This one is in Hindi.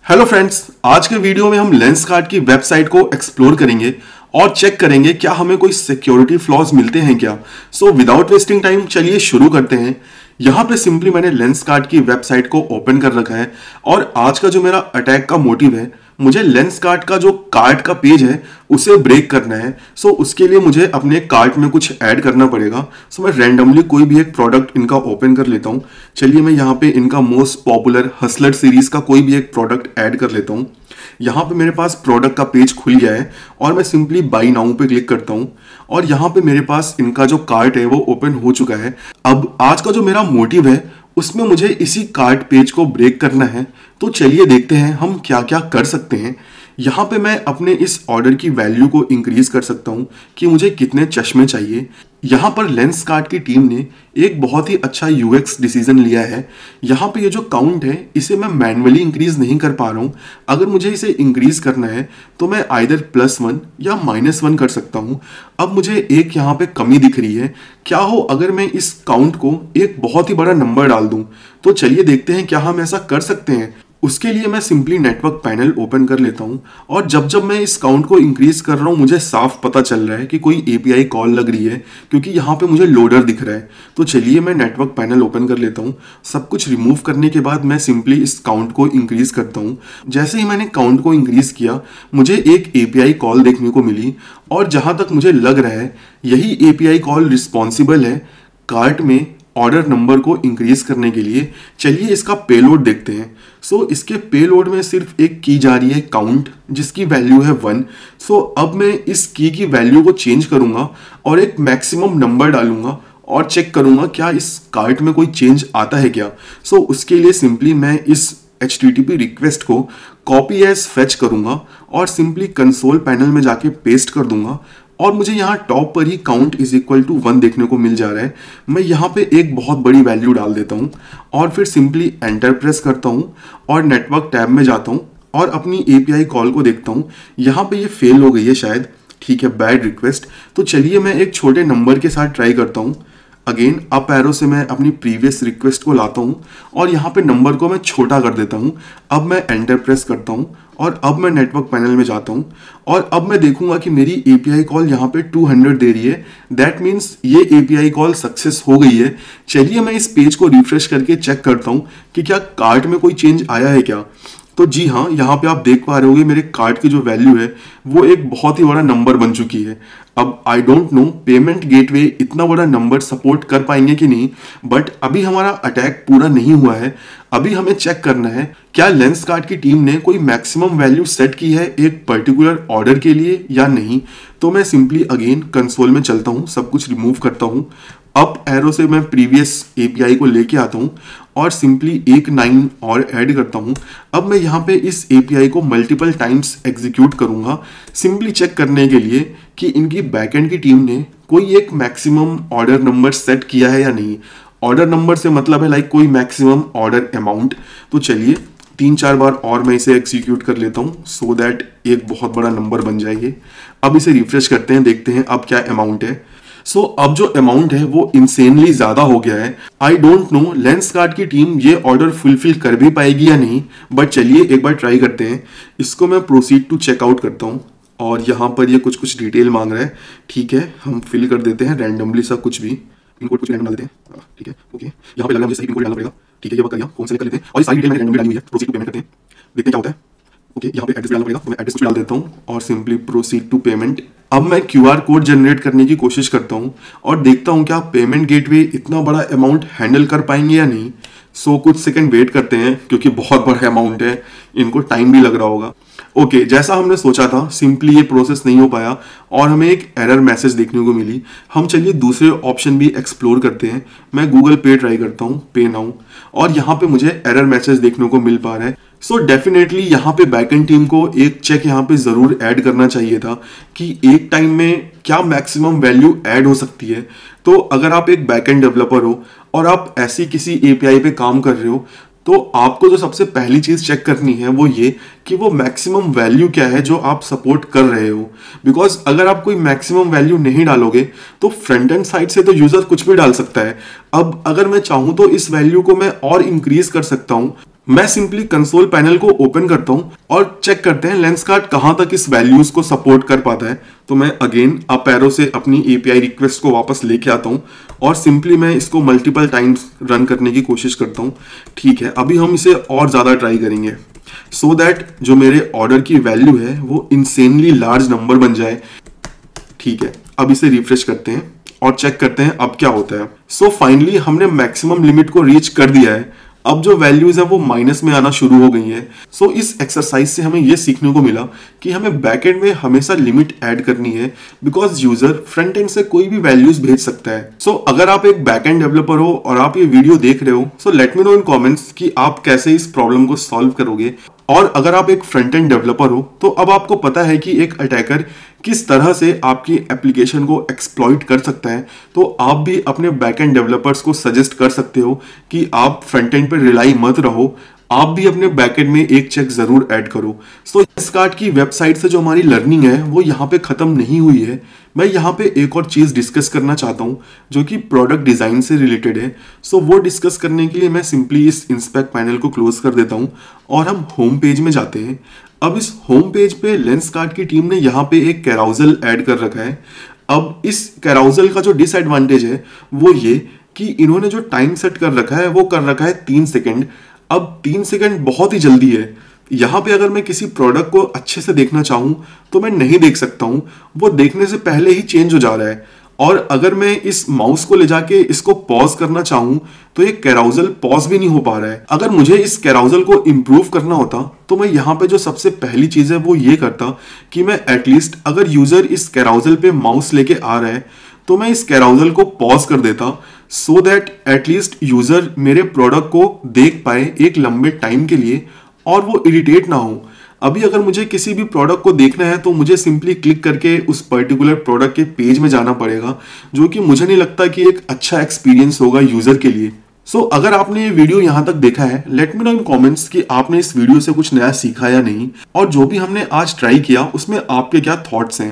हेलो फ्रेंड्स, आज के वीडियो में हम लेंसकार्ट की वेबसाइट को एक्सप्लोर करेंगे और चेक करेंगे क्या हमें कोई सिक्योरिटी फ्लॉज मिलते हैं क्या। सो विदाउट वेस्टिंग टाइम चलिए शुरू करते हैं। यहाँ पे सिंपली मैंने लेंसकार्ट की वेबसाइट को ओपन कर रखा है और आज का जो मेरा अटैक का मोटिव है, मुझे लेंसकार्ट का जो कार्ट का पेज है उसे ब्रेक करना है। सो उसके लिए मुझे अपने कार्ट में कुछ ऐड करना पड़ेगा। सो मैं रैंडमली कोई भी एक प्रोडक्ट इनका ओपन कर लेता हूँ। चलिए मैं यहाँ पे इनका मोस्ट पॉपुलर हसलर सीरीज का कोई भी एक प्रोडक्ट ऐड कर लेता हूँ। यहाँ पे मेरे पास प्रोडक्ट का पेज खुल गया है और मैं सिंपली बाई नाउ पे क्लिक करता हूँ और यहाँ पे मेरे पास इनका जो कार्ट है वो ओपन हो चुका है। अब आज का जो मेरा मोटिव है उसमें मुझे इसी कार्ट पेज को ब्रेक करना है। तो चलिए देखते हैं हम क्या क्या कर सकते हैं। यहाँ पे मैं अपने इस ऑर्डर की वैल्यू को इंक्रीज कर सकता हूँ कि मुझे कितने चश्मे चाहिए। यहाँ पर लेंसकार्ट की टीम ने एक बहुत ही अच्छा यूएक्स डिसीजन लिया है। यहाँ पे ये जो काउंट है इसे मैं मैन्युअली इंक्रीज नहीं कर पा रहा हूँ। अगर मुझे इसे इंक्रीज करना है तो मैं आइदर +1 या -1 कर सकता हूँ। अब मुझे एक यहाँ पे कमी दिख रही है। क्या हो अगर मैं इस काउंट को एक बहुत ही बड़ा नंबर डाल दूँ। तो चलिए देखते हैं क्या हम ऐसा कर सकते हैं। उसके लिए मैं सिंपली नेटवर्क पैनल ओपन कर लेता हूं और जब जब मैं इस काउंट को इंक्रीज कर रहा हूं मुझे साफ पता चल रहा है कि कोई एपीआई कॉल लग रही है, क्योंकि यहाँ पे मुझे लोडर दिख रहा है। तो चलिए मैं नेटवर्क पैनल ओपन कर लेता हूं। सब कुछ रिमूव करने के बाद मैं सिंपली इस काउंट को इंक्रीज करता हूं। जैसे ही मैंने काउंट को इंक्रीज किया मुझे एक एपीआई कॉल देखने को मिली और जहां तक मुझे लग रहा है यही एपीआई कॉल रिस्पॉन्सिबल है कार्ट में ऑर्डर नंबर को इंक्रीज करने के लिए। चलिए इसका पेलोड देखते हैं। सो इसके पेलोड में सिर्फ एक की जा रही है काउंट, जिसकी वैल्यू है 1। सो अब मैं इस की वैल्यू को चेंज करूंगा और एक मैक्सिमम नंबर डालूंगा और चेक करूंगा क्या इस कार्ट में कोई चेंज आता है क्या। सो उसके लिए सिंपली मैं इस HTTP रिक्वेस्ट को कॉपी एज फेच करूंगा और सिंपली कंसोल पैनल में जाके पेस्ट कर दूंगा और मुझे यहाँ टॉप पर ही काउंट = 1 देखने को मिल जा रहा है। मैं यहाँ पे एक बहुत बड़ी वैल्यू डाल देता हूँ और फिर सिंपली एंटर प्रेस करता हूँ और नेटवर्क टैब में जाता हूँ और अपनी एपीआई कॉल को देखता हूँ। यहाँ पे ये फेल हो गई है शायद। ठीक है, बैड रिक्वेस्ट। तो चलिए मैं एक छोटे नंबर के साथ ट्राई करता हूँ। अगेन अप एरो से मैं अपनी प्रीवियस रिक्वेस्ट को लाता हूँ और यहाँ पे नंबर को मैं छोटा कर देता हूँ। अब मैं एंटर प्रेस करता हूँ और अब मैं नेटवर्क पैनल में जाता हूँ और अब मैं देखूंगा कि मेरी एपीआई कॉल यहाँ पे 200 दे रही है। दैट मीन्स ये एपीआई कॉल सक्सेस हो गई है। चलिए मैं इस पेज को रिफ्रेश करके चेक करता हूँ कि क्या कार्ट में कोई चेंज आया है क्या। तो जी हाँ, यहाँ पे आप देख पा रहे होंगे मेरे कार्ड की जो वैल्यू है वो एक बहुत ही बड़ा नंबर बन चुकी है। अब I don't know payment gateway इतना बड़ा नंबर सपोर्ट कर पाएंगे कि नहीं, बट अभी हमारा अटैक पूरा नहीं हुआ है। अभी हमें चेक करना है क्या लेंसकार्ट की टीम ने कोई मैक्सिमम वैल्यू सेट की है एक पर्टिकुलर ऑर्डर के लिए या नहीं। तो मैं सिंपली अगेन कंसोल में चलता हूँ, सब कुछ रिमूव करता हूँ। अप एरो से मैं प्रीवियस एपीआई को लेके आता हूँ और सिंपली एक 9 और ऐड करता हूँ। अब मैं यहाँ पे इस एपीआई को मल्टीपल टाइम्स एग्जीक्यूट करूँगा सिंपली चेक करने के लिए कि इनकी बैकएंड की टीम ने कोई एक मैक्सिमम ऑर्डर नंबर सेट किया है या नहीं। ऑर्डर नंबर से मतलब है लाइक कोई मैक्सिमम ऑर्डर अमाउंट। तो चलिए 3-4 बार और मैं इसे एग्जीक्यूट कर लेता हूँ सो दैट एक बहुत बड़ा नंबर बन जाएगी। अब इसे रिफ्रेश करते हैं, देखते हैं अब क्या अमाउंट है। सो अब जो अमाउंट है वो इंसेनली ज्यादा हो गया है। आई डोंट नो लेंसकार्ट की टीम ये ऑर्डर फुलफिल कर भी पाएगी या नहीं, बट चलिए एक बार ट्राई करते हैं। इसको मैं प्रोसीड टू चेकआउट करता हूँ और यहाँ पर ये कुछ डिटेल मांग रहा है। ठीक है, हम फिल कर देते हैं रैंडमली सा कुछ भी, पिन कोड कुछ रैंडम डाल देते हैं। ठीक है, ओके, यहाँ पे लग रहा है मुझे सही पिन कोड डालना पड़ेगा। ठीक है, ये वर्क कर फोन सेलेक्ट कर लेते हैं और ये सारी डिटेल मैंने रैंडमली डाली हुई है। प्रोसीड टू पेमेंट करते हैं, देखते हैं क्या होता है। ओके, यहाँ पे एड्रेस डालना पड़ेगा तो मैं एड्रेस कुछ डाल देता हूँ और सिंपली प्रोसीड टू पेमेंट। अब मैं क्यूआर कोड जनरेट करने की कोशिश करता हूँ और देखता हूँ क्या पेमेंट गेटवे इतना बड़ा अमाउंट हैंडल कर पाएंगे या नहीं। सो कुछ सेकंड वेट करते हैं क्योंकि बहुत बड़ा अमाउंट है, इनको टाइम भी लग रहा होगा। ओके, जैसा हमने सोचा था सिंपली ये प्रोसेस नहीं हो पाया और हमें एक एरर मैसेज देखने को मिली। हम चलिए दूसरे ऑप्शन भी एक्सप्लोर करते हैं। मैं गूगल पे ट्राई करता हूँ, पे नाउ, और यहाँ पे मुझे एरर मैसेज देखने को मिल पा रहा है। सो डेफिनेटली यहाँ पे बैकएंड टीम को एक चेक यहाँ पे जरूर ऐड करना चाहिए था कि एक टाइम में क्या मैक्सिमम वैल्यू ऐड हो सकती है। तो अगर आप एक बैकएंड डेवलपर हो और आप ऐसी किसी एपीआई पे काम कर रहे हो तो आपको जो सबसे पहली चीज चेक करनी है वो ये कि वो मैक्सिमम वैल्यू क्या है जो आप सपोर्ट कर रहे हो। बिकॉज अगर आप कोई मैक्सिमम वैल्यू नहीं डालोगे तो फ्रंट एंड साइड से तो यूजर कुछ भी डाल सकता है। अब अगर मैं चाहूं तो इस वैल्यू को मैं और इंक्रीज कर सकता हूं मैं सिंपली कंसोल पैनल को ओपन करता हूं और चेक करते हैं लेंस कार्ड कहां तक इस वैल्यूज को सपोर्ट कर पाता है। तो मैं अगेन अप एरो से अपनी एपीआई रिक्वेस्ट को वापस लेके आता हूं और सिंपली मैं इसको मल्टीपल टाइम्स रन करने की कोशिश करता हूं। ठीक है, अभी हम इसे और ज्यादा ट्राई करेंगे सो दैट जो मेरे ऑर्डर की वैल्यू है वो इंसेनली लार्ज नंबर बन जाए। ठीक है, अब इसे रिफ्रेश करते हैं और चेक करते हैं अब क्या होता है। सो फाइनली हमने मैक्सिमम लिमिट को रीच कर दिया है। अब जो वैल्यूज है वो माइनस में आना शुरू हो गई है। सो इस एक्सरसाइज से हमें ये सीखने को मिला कि हमें बैकएंड में हमेशा लिमिट ऐड करनी है, बिकॉज यूजर फ्रंट एंड से कोई भी वैल्यूज भेज सकता है। सो अगर आप एक बैकएंड डेवलपर हो और आप ये वीडियो देख रहे हो, सो लेट मी नो इन कमेंट्स कि आप कैसे इस प्रॉब्लम को सॉल्व करोगे। और अगर आप एक फ्रंट एंड डेवलपर हो तो अब आपको पता है कि एक अटैकर किस तरह से आपकी एप्लीकेशन को एक्सप्लॉइट कर सकता है। तो आप भी अपने बैकएंड डेवलपर्स को सजेस्ट कर सकते हो कि आप फ्रंट एंड पर रिलाई मत रहो, आप भी अपने बैकएंड में एक चेक जरूर ऐड करो। सो लेंस कार्ड की वेबसाइट से जो हमारी लर्निंग है वो यहाँ पे खत्म नहीं हुई है। मैं यहाँ पे एक और चीज डिस्कस करना चाहता हूँ जो कि प्रोडक्ट डिजाइन से रिलेटेड है। सो वो डिस्कस करने के लिए मैं सिंपली इस इंस्पेक्ट पैनल को क्लोज कर देता हूँ और हम होम पेज में जाते हैं। अब इस होम पेज पे लेंस कार्ड की टीम ने यहाँ पे एक कैराउजल ऐड कर रखा है। अब इस कैराउजल का जो डिसएडवांटेज है वो ये कि इन्होंने जो टाइम सेट कर रखा है वो कर रखा है 3 सेकेंड। अब 3 सेकेंड बहुत ही जल्दी है। यहाँ पे अगर मैं किसी प्रोडक्ट को अच्छे से देखना चाहूँ तो मैं नहीं देख सकता हूँ, वो देखने से पहले ही चेंज हो जा रहा है। और अगर मैं इस माउस को ले जाके इसको पॉज करना चाहूँ तो ये कैराउजल पॉज भी नहीं हो पा रहा है। अगर मुझे इस कैराउजल को इम्प्रूव करना होता तो मैं यहाँ पे जो सबसे पहली चीज है वो ये करता कि मैं एटलीस्ट अगर यूजर इस कैराउजल पे माउस लेके आ रहा है तो मैं इस कैराउजल को पॉज कर देता, सो दैट एटलीस्ट यूजर मेरे प्रोडक्ट को देख पाए एक लंबे टाइम के लिए और वो इरिटेट ना हो। अभी अगर मुझे किसी भी प्रोडक्ट को देखना है तो मुझे सिंपली क्लिक करके उस पर्टिकुलर प्रोडक्ट के पेज में जाना पड़ेगा, जो कि मुझे नहीं लगता कि एक अच्छा एक्सपीरियंस होगा यूजर के लिए। सो अगर आपने ये वीडियो यहाँ तक देखा है, लेट मी नो इन कमेंट्स कि आपने इस वीडियो से कुछ नया सीखा या नहीं, और जो भी हमने आज ट्राई किया उसमें आपके क्या थॉट्स हैं।